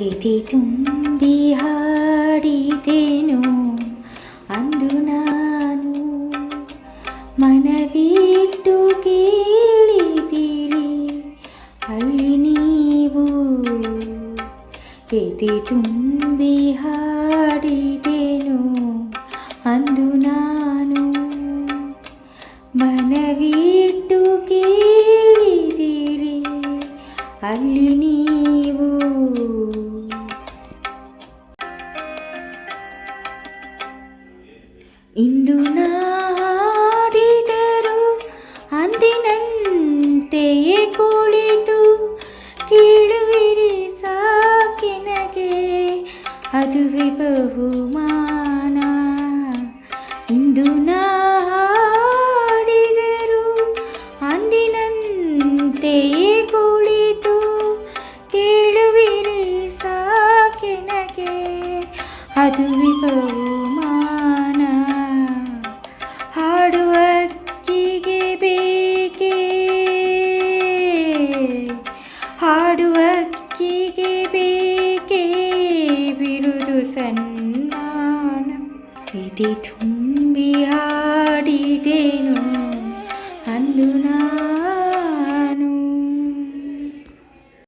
ಎದೆ ತುಂಬಿ ಹಾಡಿದೆನು ಅಂದು ನಾನು ಮನವಿಟ್ಟು ಕೇಳಿದಿರಿ ಅಲ್ಲಿ ನೀವು ಎದೆ ತುಂಬಿ ಹಾಡಿದೆನು ಅಂದು ನಾನು ಮನವಿಟ್ಟು ಕೇಳಿದಿರಿ ಅಲ್ಲಿ ನೀವು ಇಂದು ನಾಡಿದರು ಅಂದಿನಂತೆಯೇ ಕುಳಿತು ಕೇಳುವಿರಿ ಸಾಕೆನಗೆ ಅದುವೇ ಬಹುಮಾನ. ಇಂದು ನಾಡಿದರು ಅಂದಿನಂತೆಯೇ ಕುಳಿತು ಕೇಳುವಿರಿ ಸಾಕೆನಗೆ ಅದುವೇ ಬಹುಮಾನ. ಹಾಡುವಕ್ಕಿಗೆ ಬೇಕೇ ಹಾಡುವಕ್ಕಿಗೆ ಬೇಕೇ ಬಿರುದು ಸನ್ಮಾನ. ಎದೆ ತುಂಬಿ